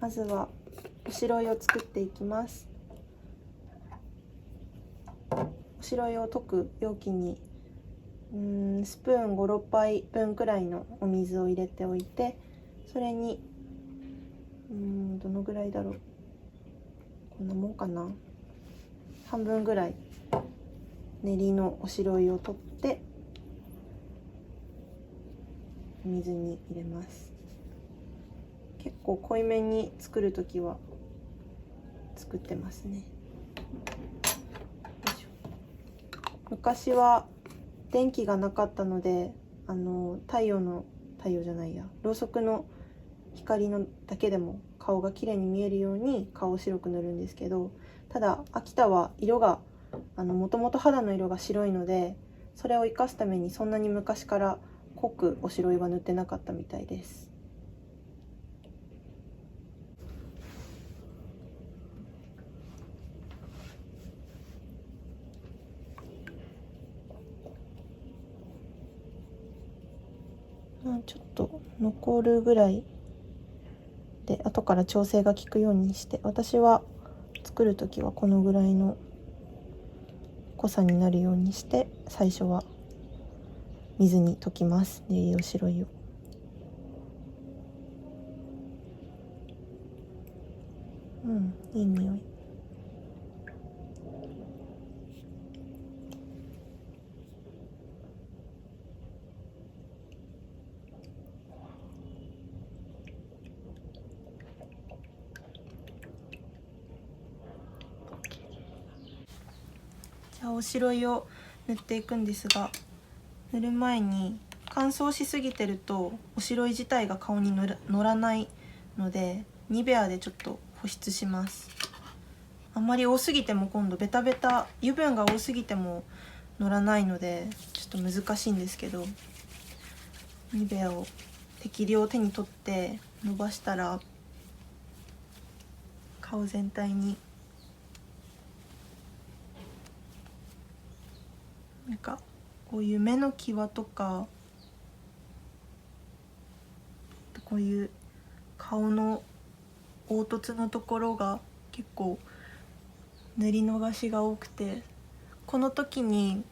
まずはおしろいを作っていきます。おしろいを溶く容器にスプーン5、6杯分くらいのお水を入れておいて、それにどのぐらいだろう、こんなもんかな、半分ぐらい練りのおしろいを取って水に入れます。結構濃いめに作るときは作ってますね。昔は電気がなかったので、太陽じゃないや、ろうそくの光のだけでも顔が綺麗に見えるように顔を白く塗るんですけど、ただ秋田は色がもともと肌の色が白いので、それを生かすためにそんなに昔から濃くおしろいは塗ってなかったみたいです。ちょっと残るぐらいで後から調整が効くようにして、私は作る時はこのぐらいの濃さになるようにして最初は水に溶きます。練りおしろいを。いい匂い。じゃあおしろいを塗っていくんですが、塗る前に乾燥しすぎてるとおしろい自体が顔に乗らないので、ニベアでちょっと保湿します。あんまり多すぎても今度ベタベタ、油分が多すぎても乗らないのでちょっと難しいんですけど、ニベアを適量手に取って伸ばしたら顔全体になんかこういう目の際とか、こういう顔の凹凸のところが結構塗り逃しが多くて、この時に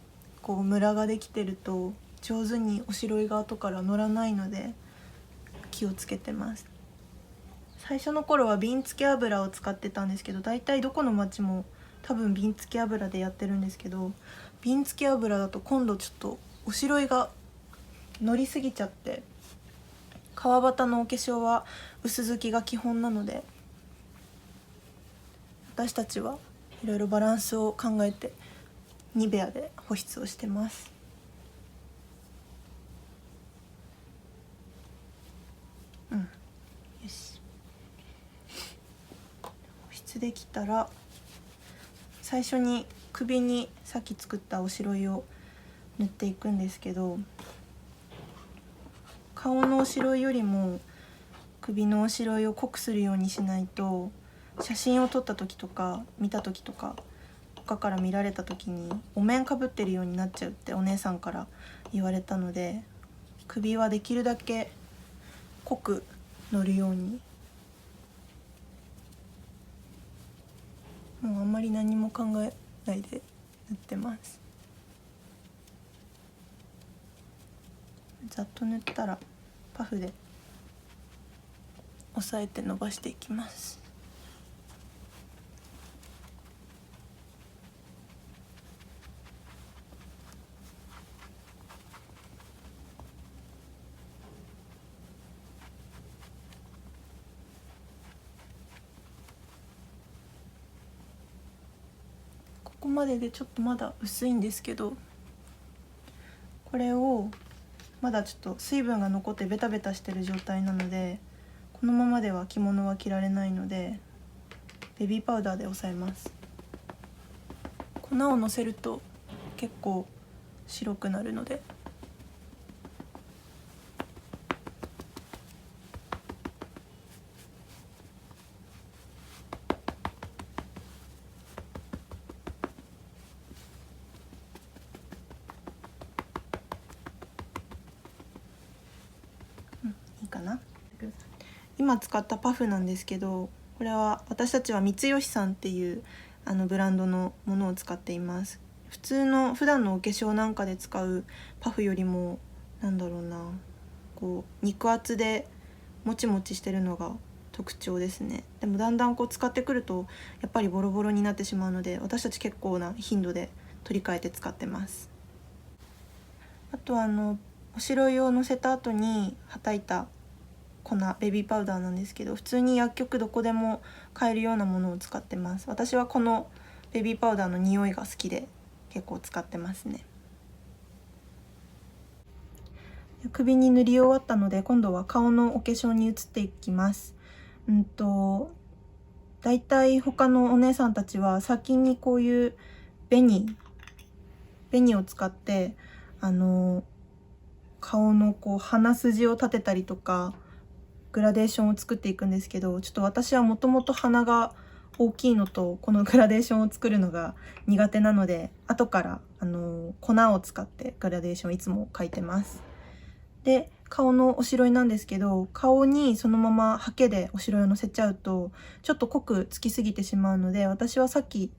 こうムラができてると上手におしろいが後から乗らないので気をつけてます。最初の頃は瓶付け油を使ってたんですけど、だいたいどこの町も多分瓶付け油でやってるんですけど、瓶付け油だと今度ちょっとおしろいが乗りすぎちゃって、川端のお化粧は薄付きが基本なので、私たちはいろいろバランスを考えてニベアで保湿をしてます。よし、保湿できたら最初に首にさっき作ったおしろいを塗っていくんですけど、顔のおしろいよりも首のおしろいを濃くするようにしないと、写真を撮った時とか見た時とか他から見られた時にお面かぶってるようになっちゃうってお姉さんから言われたので、首はできるだけ濃く塗るように、もうあんまり何も考えないで塗ってます。ざっと塗ったらパフで押さえて伸ばしていきます。ここまででちょっとまだ薄いんですけど、これをまだちょっと水分が残ってベタベタしてる状態なので、このままでは着物は着られないのでベビーパウダーで押さえます。粉をのせると結構白くなるので、いいかな。今使ったパフなんですけど、これは私たちは三吉さんっていうブランドのものを使っています。普段のお化粧なんかで使うパフよりもこう肉厚でもちもちしてるのが特徴ですね。でもだんだん使ってくるとやっぱりボロボロになってしまうので、私たち結構な頻度で取り替えて使ってます。あとおしろいをのせた後にはたいた粉、ベビーパウダーなんですけど、普通に薬局どこでも買えるようなものを使ってます。私はこのベビーパウダーの匂いが好きで結構使ってますね。首に塗り終わったので、今度は顔のお化粧に移っていきます。だいたい他のお姉さんたちは先にこういう紅を使って顔の鼻筋を立てたりとかグラデーションを作っていくんですけど、ちょっと私はもともと鼻が大きいのと、このグラデーションを作るのが苦手なので、後から粉を使ってグラデーションいつも描いてます。で、顔のおしろいなんですけど、顔にそのままハケでおしろいをのせちゃうとちょっと濃くつきすぎてしまうので、私はさっき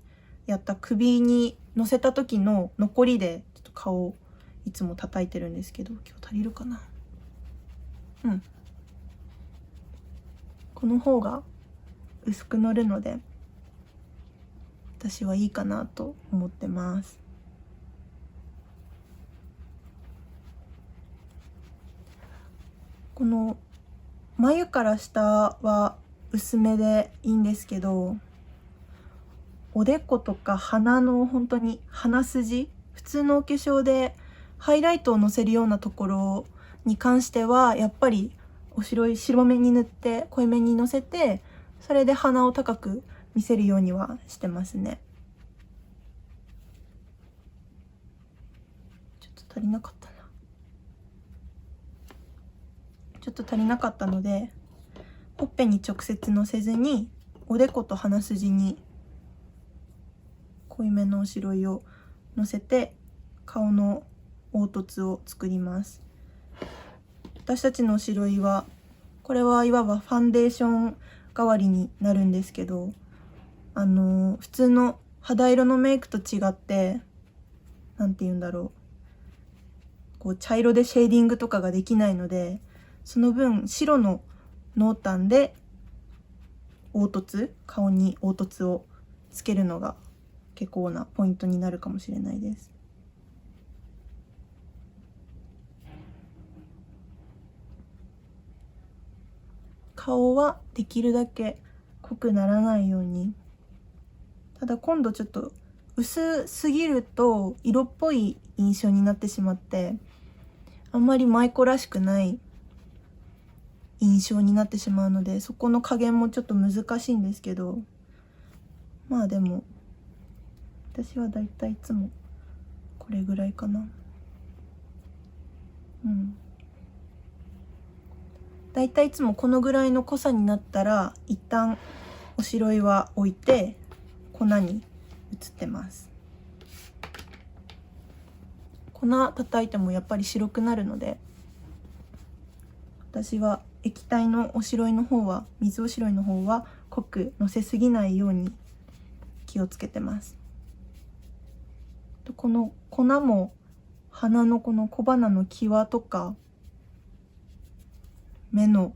やった首にのせた時の残りでちょっと顔をいつも叩いてるんですけど、今日足りるかな。この方が薄くのるので私はいいかなと思ってます。この眉から下は薄めでいいんですけど、おでことか鼻の本当に鼻筋、普通のお化粧でハイライトをのせるようなところに関してはやっぱりお白い白目に塗って濃いめにのせて、それで鼻を高く見せるようにはしてますね。ちょっと足りなかったな。ちょっと足りなかったので、ほっぺに直接のせずにおでこと鼻筋に濃いめのお白いをのせて顔の凹凸を作ります。私たちのお白いはこれはいわばファンデーション代わりになるんですけど、普通の肌色のメイクと違って茶色でシェーディングとかができないので、その分白の濃淡で顔に凹凸をつけるのが結構なポイントになるかもしれないです。顔はできるだけ濃くならないように。ただ今度ちょっと薄すぎると色っぽい印象になってしまって、あんまり舞妓らしくない印象になってしまうので、そこの加減もちょっと難しいんですけど、まあでも私はだいたいいつもこれぐらいかな。だいたいいつもこのぐらいの濃さになったら一旦おしろいは置いて粉に移ってます。粉叩いてもやっぱり白くなるので、私は液体のおしろいの方は、水おしろいの方は濃くのせすぎないように気をつけてます。この粉も鼻のこの小鼻の際とか目の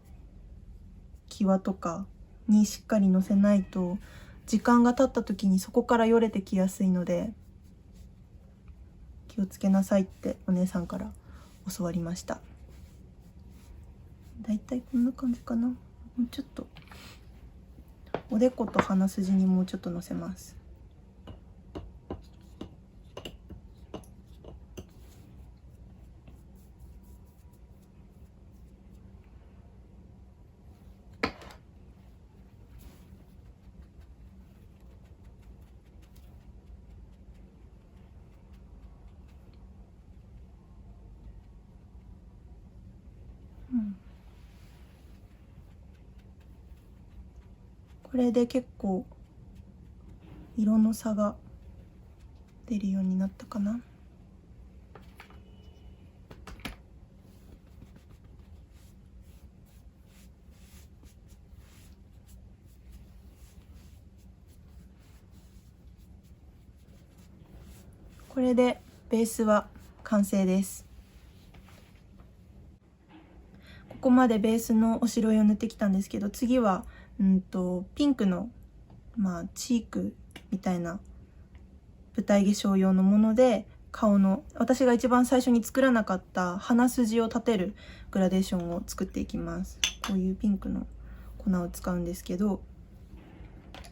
際とかにしっかりのせないと、時間が経った時にそこからよれてきやすいので気をつけなさいってお姉さんから教わりました。だいたいこんな感じかな。もうちょっとおでこと鼻筋にもうちょっとのせます。これで結構色の差が出るようになったかな。これでベースは完成です。ここまでベースのおしろいを塗ってきたんですけど、次はピンクのチークみたいな舞台化粧用のもので、顔の私が一番最初に作らなかった鼻筋を立てるグラデーションを作っていきます。こういうピンクの粉を使うんですけど、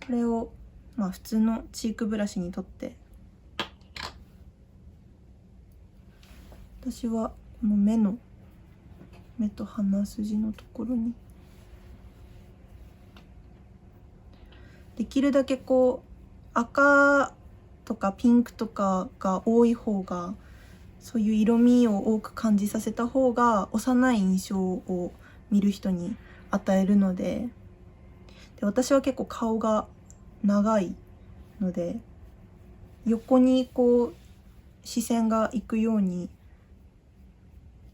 これを普通のチークブラシに取って、私はこの目と鼻筋のところにできるだけ赤とかピンクとかが多い方が、そういう色味を多く感じさせた方が幼い印象を見る人に与えるので、私は結構顔が長いので、横に視線がいくように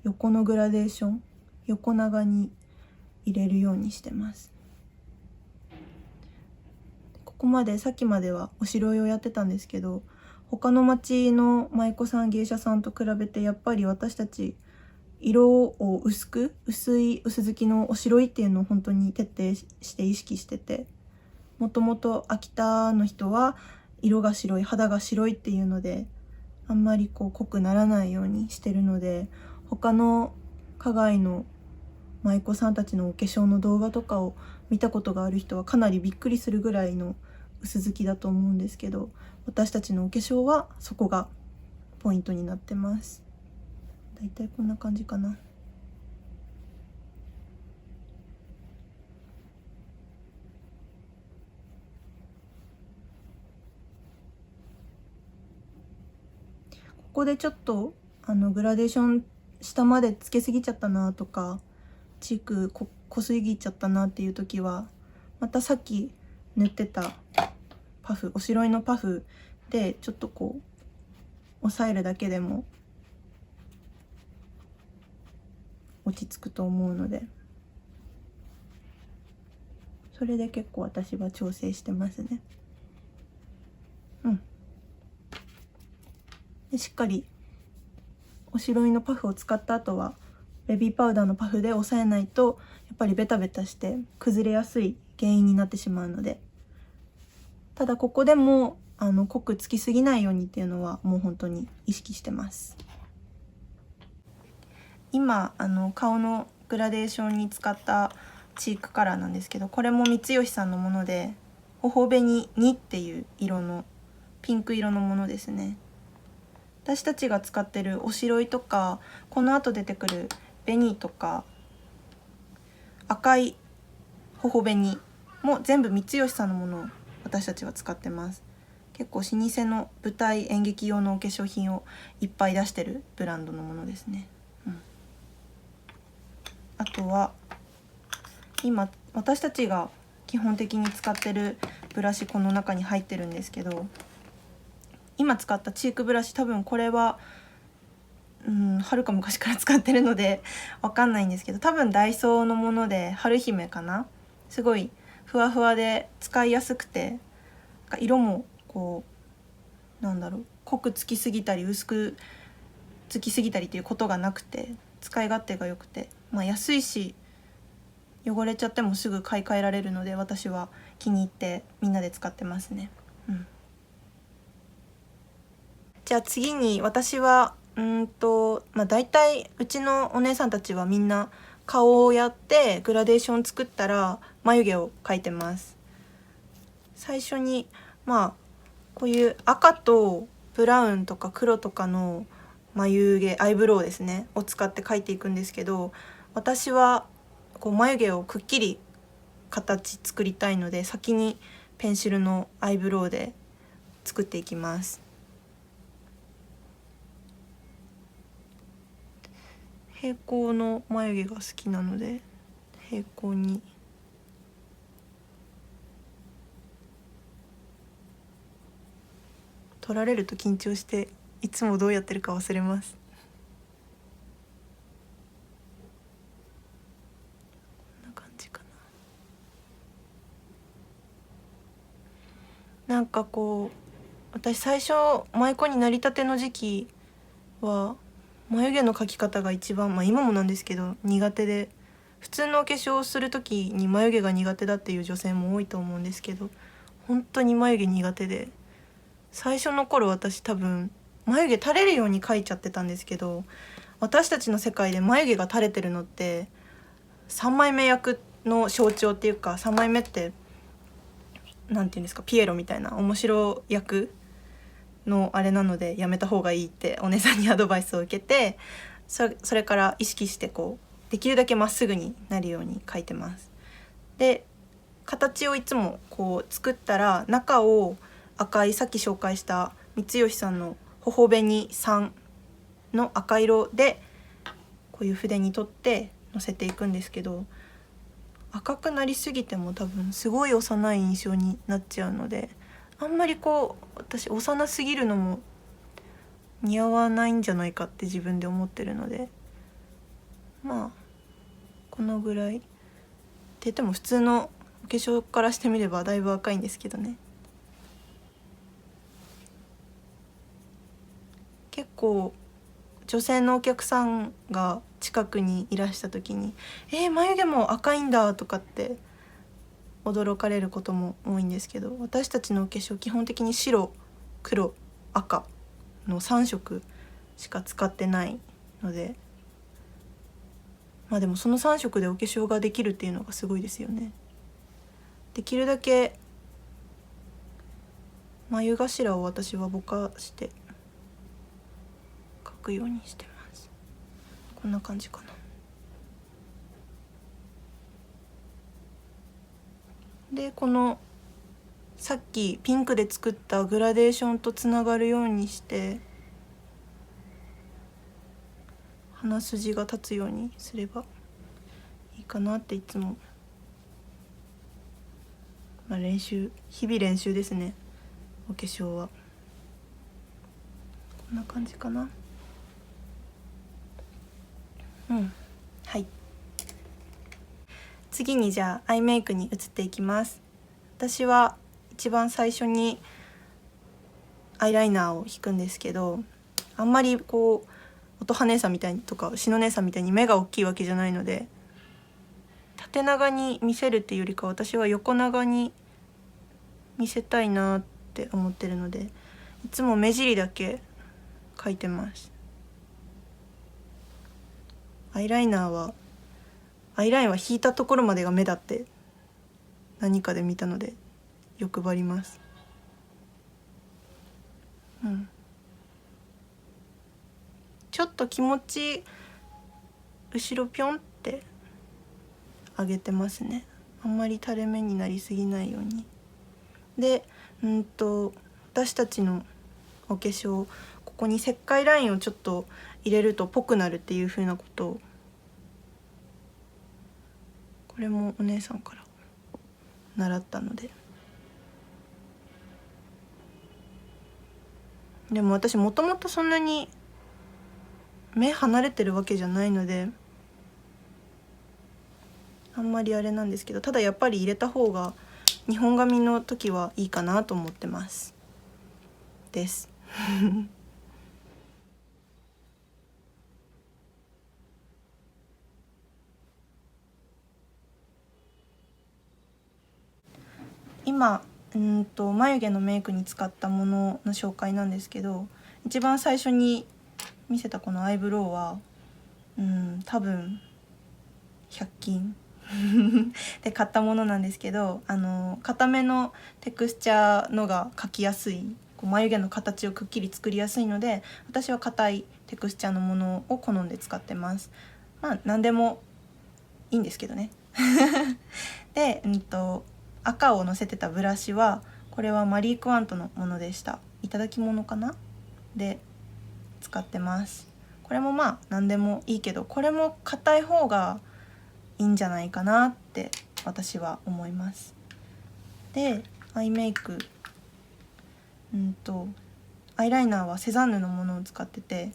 横のグラデーション、横長に入れるようにしてます。ここまでさっきまではおしろいをやってたんですけど、他の町の舞妓さん芸者さんと比べてやっぱり私たち色を薄い薄付きのおしろいっていうのを本当に徹底して意識してて、もともと秋田の人は色が白い、肌が白いっていうので、あんまり濃くならないようにしてるので、他の花街の舞妓さんたちのお化粧の動画とかを見たことがある人はかなりびっくりするぐらいの薄付きだと思うんですけど、私たちのお化粧はそこがポイントになってます。だいたいこんな感じかな。ここでちょっとグラデーション下までつけすぎちゃったなとか、チーク濃すぎちゃったなっていう時は、またさっき塗ってたパフ、おしろいのパフでちょっと押さえるだけでも落ち着くと思うので、それで結構私は調整してますね。でしっかりおしろいのパフを使った後はベビーパウダーのパフで押さえないと、やっぱりベタベタして崩れやすい原因になってしまうので、ただここでも濃くつきすぎないようにっていうのはもう本当に意識してます。今顔のグラデーションに使ったチークカラーなんですけど、これも三吉さんのもので、頬紅2っていう色のピンク色のものですね。私たちが使ってるおしろいとか、この後出てくる紅とか赤い頬紅も全部三吉さんのものを私たちは使ってます。結構老舗の舞台演劇用のお化粧品をいっぱい出してるブランドのものですね。あとは今私たちが基本的に使ってるブラシ、この中に入ってるんですけど、今使ったチークブラシ、多分これははるか昔から使ってるのでわかんないんですけど、多分ダイソーのもので春姫かな。すごいふわふわで使いやすくて、色も濃くつきすぎたり薄くつきすぎたりということがなくて、使い勝手が良くて、安いし汚れちゃってもすぐ買い替えられるので、私は気に入ってみんなで使ってますね。じゃあ次に私は大体うちのお姉さんたちはみんな顔をやってグラデーション作ったら眉毛を描いてます。最初にこういう赤とブラウンとか黒とかの眉毛、アイブロウですねを使って描いていくんですけど、私は眉毛をくっきり形作りたいので、先にペンシルのアイブロウで作っていきます。平行の眉毛が好きなので平行に撮られると緊張していつもどうやってるか忘れます。こんな感じかな。なんか私最初舞妓になりたての時期は眉毛の描き方が一番、今もなんですけど苦手で、普通のお化粧をする時に眉毛が苦手だっていう女性も多いと思うんですけど、本当に眉毛苦手で、最初の頃私多分眉毛垂れるように描いちゃってたんですけど、私たちの世界で眉毛が垂れてるのって3枚目役の象徴っていうか、3枚目ってなんていうんですか、ピエロみたいな面白役のあれなので、やめた方がいいってお姉さんにアドバイスを受けて、それから意識してできるだけまっすぐになるように描いてます。で形をいつも作ったら、中を赤い、さっき紹介した三吉さんの頬紅3の赤色でこういう筆に取ってのせていくんですけど、赤くなりすぎても多分すごい幼い印象になっちゃうので、あんまり私幼すぎるのも似合わないんじゃないかって自分で思ってるので、このぐらいって言っても普通のお化粧からしてみればだいぶ赤いんですけどね。結構女性のお客さんが近くにいらした時に「眉毛も赤いんだ」とかって驚かれることも多いんですけど、私たちのお化粧基本的に白、黒、赤の3色しか使ってないので、でもその3色でお化粧ができるっていうのがすごいですよね。できるだけ眉頭を私はぼかして描くようにしてます。こんな感じかな。でこのさっきピンクで作ったグラデーションとつながるようにして鼻筋が立つようにすればいいかなっていつも、日々練習ですね。お化粧はこんな感じかな。はい。次にじゃあアイメイクに移っていきます。私は一番最初にアイライナーを引くんですけど、あんまり乙葉姉さんみたいにとか篠姉さんみたいに目が大きいわけじゃないので、縦長に見せるっていうよりか私は横長に見せたいなって思ってるので、いつも目尻だけ描いてます。アイラインは引いたところまでが目だって何かで見たので欲張ります。ちょっと気持ち後ろピョンって上げてますね。あんまり垂れ目になりすぎないように。で私たちのお化粧、ここに石灰ラインをちょっと入れるとぽくなるっていう風なことを、これもお姉さんから習ったので。でも私もともとそんなに目離れてるわけじゃないのであんまりあれなんですけど、ただやっぱり入れた方が日本髪の時はいいかなと思ってますです今眉毛のメイクに使ったものの紹介なんですけど、一番最初に見せたこのアイブロウは多分100均で買ったものなんですけど、固めのテクスチャーのが描きやすい、眉毛の形をくっきり作りやすいので、私は硬いテクスチャーのものを好んで使ってます。何でもいいんですけどねで、赤をのせてたブラシはこれはマリー・クワントのものでした。いただき物かなで使ってます。これも何でもいいけど、これも硬い方がいいんじゃないかなって私は思います。でアイメイクアイライナーはセザンヌのものを使ってて、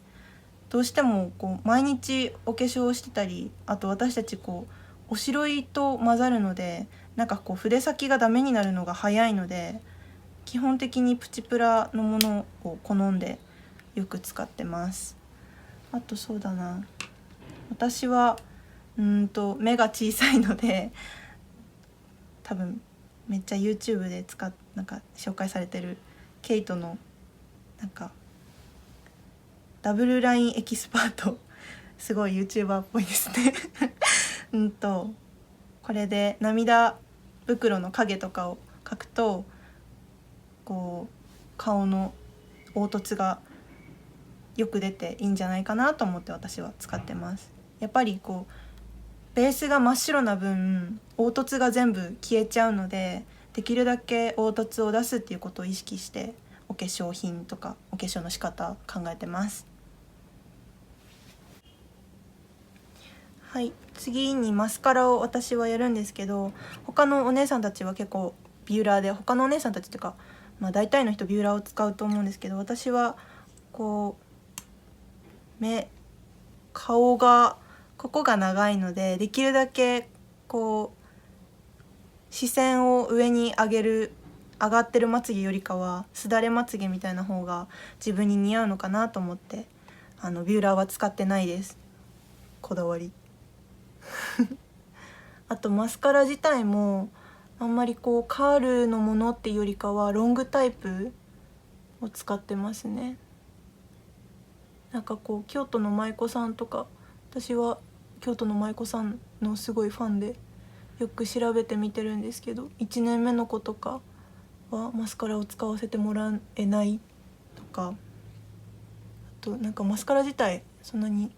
どうしても毎日お化粧をしてたり、あと私たちおしろいと混ざるので、筆先がダメになるのが早いので、基本的にプチプラのものを好んでよく使ってます。あとそうだな、私は目が小さいので、多分めっちゃ YouTube でなんか紹介されてるケイトのなんかダブルラインエキスパートすごい YouTuber っぽいですねこれで涙袋の影とかを描くとこう顔の凹凸がよく出ていいんじゃないかなと思って私は使ってます。やっぱりこうベースが真っ白な分凹凸が全部消えちゃうので、できるだけ凹凸を出すっていうことを意識してお化粧品とかお化粧の仕方考えてます。はい、次にマスカラを私はやるんですけど、他のお姉さんたちは結構ビューラーで、他のお姉さんたちっていうか、大体の人ビューラーを使うと思うんですけど、私はこう顔がここが長いので、できるだけこう視線を上に上がってるまつげよりかはすだれまつげみたいな方が自分に似合うのかなと思ってビューラーは使ってないです。こだわりあとマスカラ自体もあんまりこうカールのものっていうよりかはロングタイプを使ってますね。なんかこう京都の舞妓さんとか、私は京都の舞妓さんのすごいファンでよく調べてみてるんですけど、1年目の子とかはマスカラを使わせてもらえないとか、あとなんかマスカラ自体そんなに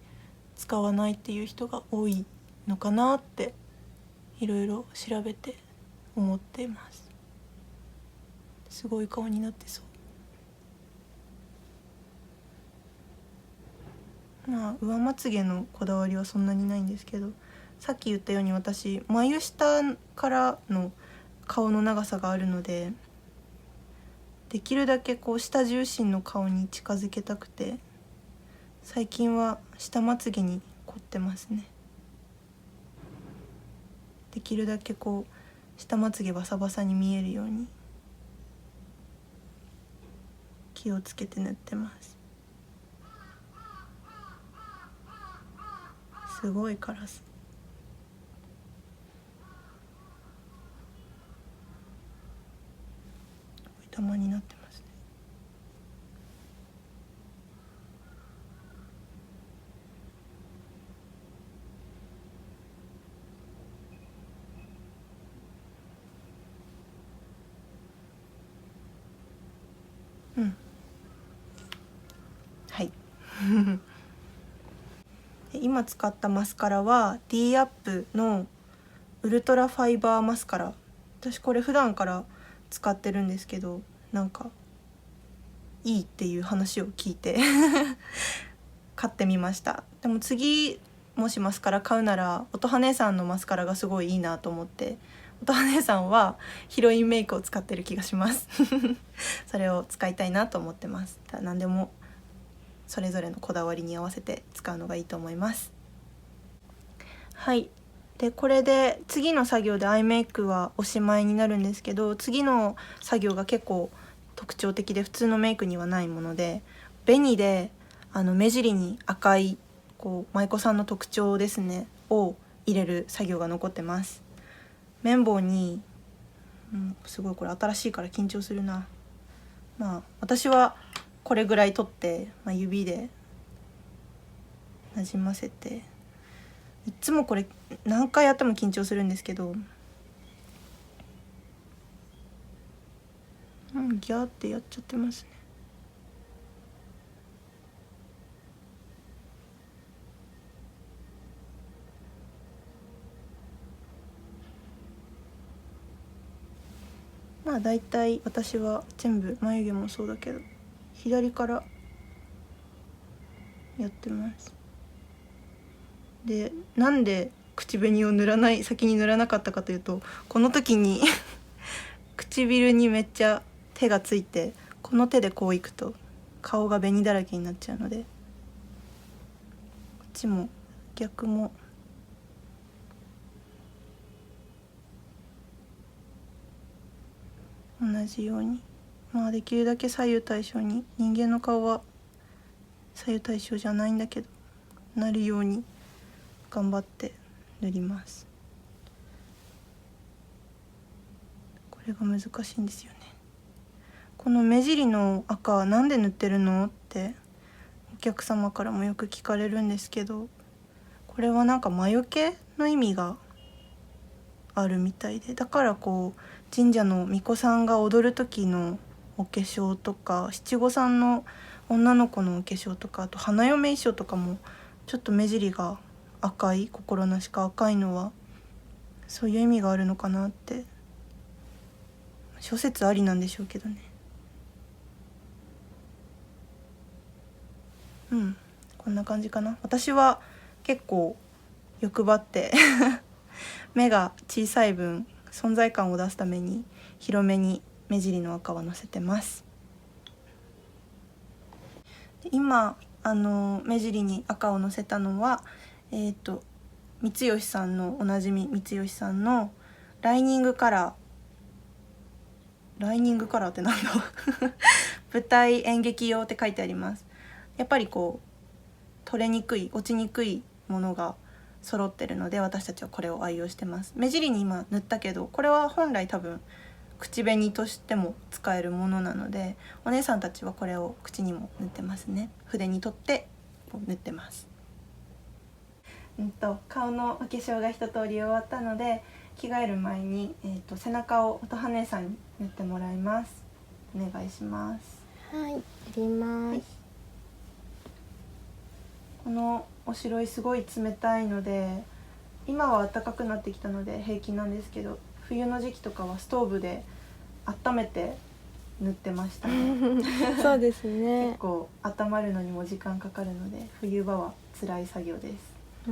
使わないっていう人が多いのかなっていろいろ調べて思っています。すごい顔になってそう。上まつげのこだわりはそんなにないんですけど、さっき言ったように私眉下からの顔の長さがあるので、できるだけこう下重心の顔に近づけたくて、最近は下まつげに凝ってますね。できるだけこう下まつげバサバサに見えるように気をつけて塗ってます。すごいカラス。たまになってますね。はい今使ったマスカラは D アップのウルトラファイバーマスカラ。私これ普段から使ってるんですけど、なんかいいっていう話を聞いて買ってみました。でも次もしマスカラ買うなら音羽姉さんのマスカラがすごいいいなと思って、音羽姉さんはヒロインメイクを使ってる気がしますそれを使いたいなと思ってます。何でもそれぞれのこだわりに合わせて使うのがいいと思います。はい、でこれで次の作業でアイメイクはおしまいになるんですけど、次の作業が結構特徴的で普通のメイクにはないもので、紅で目尻に赤いこう舞妓さんの特徴ですねを入れる作業が残ってます。綿棒に、すごいこれ新しいから緊張するな。私はこれぐらい取って、指でなじませて、いつもこれ何回やっても緊張するんですけど、ギャーってやっちゃってますね。だいたい私は全部眉毛もそうだけど左からやってます。でなんで口紅を先に塗らなかったかというと、この時に唇にめっちゃ手がついて、この手でこういくと顔が紅だらけになっちゃうので、こっちも逆も同じようにまあできるだけ左右対称に、人間の顔は左右対称じゃないんだけどなるように頑張って塗ります。これが難しいんですよね。この目尻の赤はなんで塗ってるのってお客様からもよく聞かれるんですけど、これはなんか魔除けの意味があるみたいで、だからこう神社の巫女さんが踊る時のお化粧とか、七五三の女の子のお化粧とか、あと花嫁衣装とかもちょっと目尻が赤い、心なしか赤いのはそういう意味があるのかなって、諸説ありなんでしょうけどね。こんな感じかな。私は結構欲張って目が小さい分存在感を出すために広めに目尻の赤はのせてます。今目尻に赤をのせたのは三吉さんの、おなじみ三吉さんのライニングカラーってなんだ舞台演劇用って書いてあります。やっぱりこう取れにくい、落ちにくいものが揃ってるので、私たちはこれを愛用してます。目尻に今塗ったけど、これは本来多分口紅としても使えるものなので、お姉さんたちはこれを口にも塗ってますね。筆に取って塗ってます。顔のお化粧が一通り終わったので、着替える前に、背中を音羽姉さんに塗ってもらいます。お願いします。はい、やります、はい。このおしろいすごい冷たいので、今は暖かくなってきたので平気なんですけど、冬の時期とかはストーブで温めて塗ってましたねそうですね。結構温まるのにも時間かかるので、冬場は辛い作業です。こ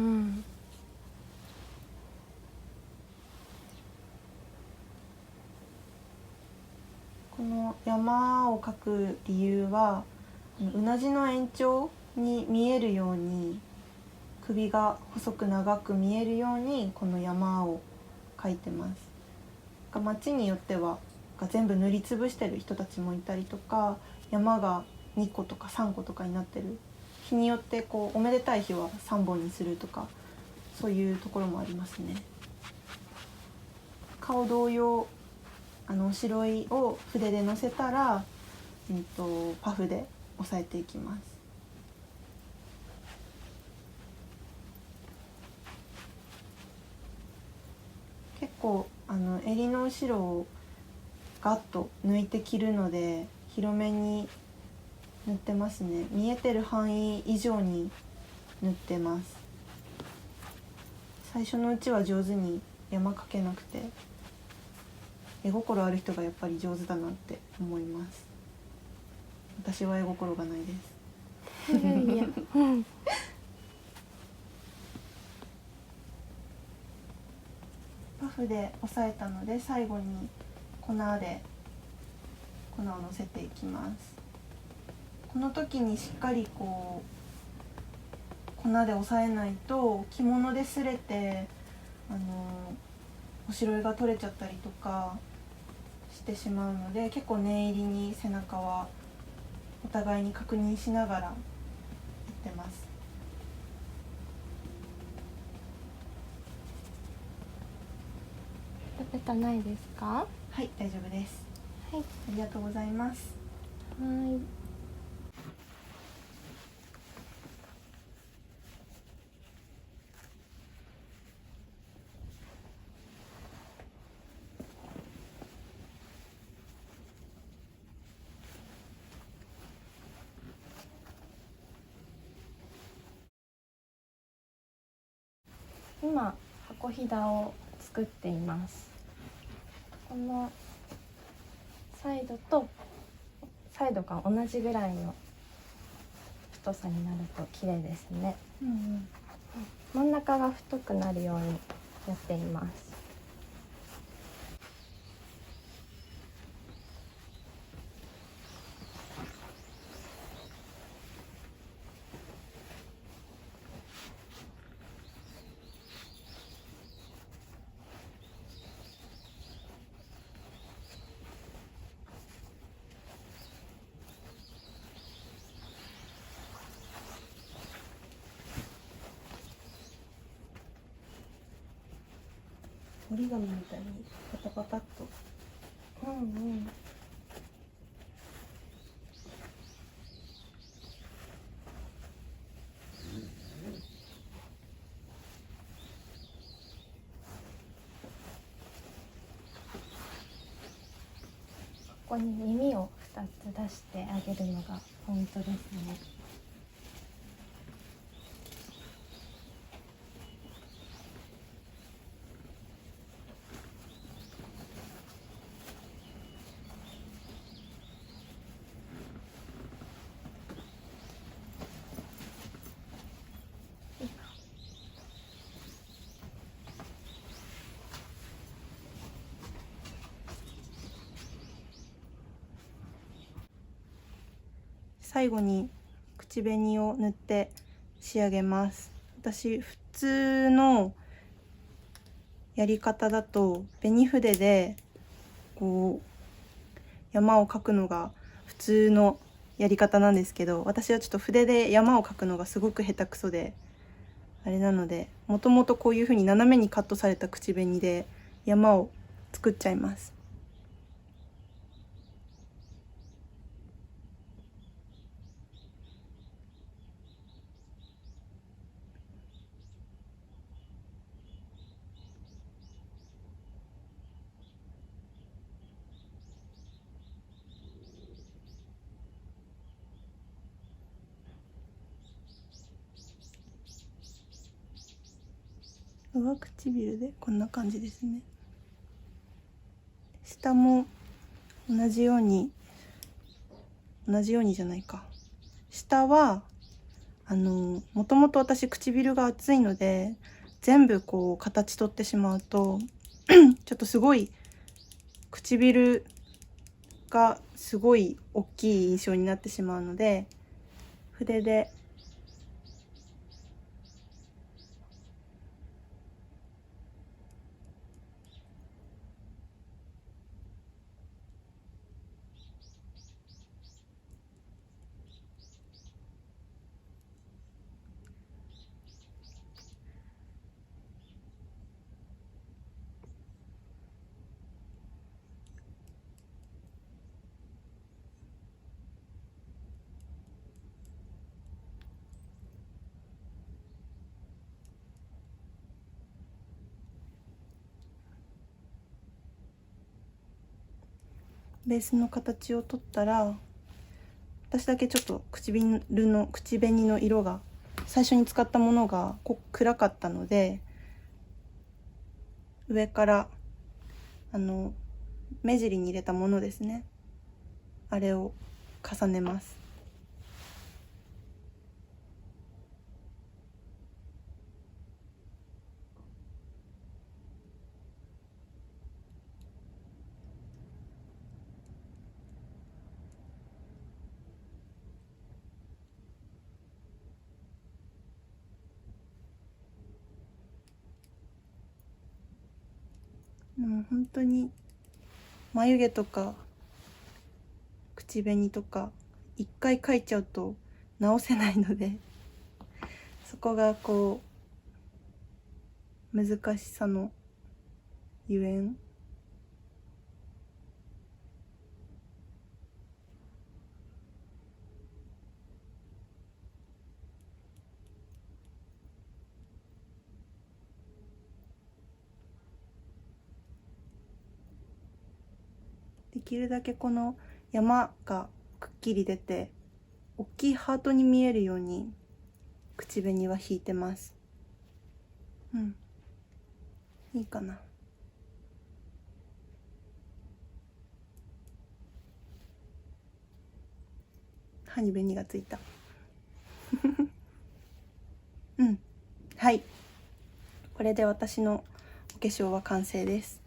の山を描く理由は、うなじの延長に見えるように、首が細く長く見えるようにこの山を描いてます。街によっては全部塗りつぶしてる人たちもいたりとか、山が2個とか3個とかになってる日によってこうおめでたい日は3本にするとか、そういうところもありますね。顔同様おしろいを筆でのせたら、パフで押さえていきます。結構襟の後ろをガッと抜いて着るので広めに塗ってますね。見えてる範囲以上に塗ってます。最初のうちは上手に山描けなくて、絵心ある人がやっぱり上手だなって思います。私は絵心がないです。いやパフで押さえたので、最後に粉をのせていきます。この時にしっかりこう粉で押さえないと着物で擦れておしろいが取れちゃったりとかしてしまうので、結構念入りに背中はお互いに確認しながらやってます。ベタないですか？はい、大丈夫です。はい、ありがとうございます。はい。今箱ひだを作っています。このサイドが同じぐらいの太さになると綺麗ですね。真ん中が太くなるようにやっています。折り紙みたいにパタパタっと。うんうん。ここに耳を2つ出してあげるのがポイントですね。最後に口紅を塗って仕上げます。私普通のやり方だと紅筆でこう山を描くのが普通のやり方なんですけど、私はちょっと筆で山を描くのがすごく下手くそであれなので、もともとこういう風に斜めにカットされた口紅で山を作っちゃいます。上唇でこんな感じですね。下も同じようにじゃないか。下はもともと私唇が厚いので、全部こう形取ってしまうとちょっとすごい唇がすごい大きい印象になってしまうので、筆でベースの形を取ったら、私だけちょっと口紅の色が最初に使ったものが暗かったので、上から目尻に入れたものですね、あれを重ねます。もう本当に眉毛とか口紅とか一回描いちゃうと直せないので、そこがこう難しさのゆえん。できるだけこの山がくっきり出て大きいハートに見えるように口紅は引いてます。いいかな。歯に紅がついたはい、これで私のお化粧は完成です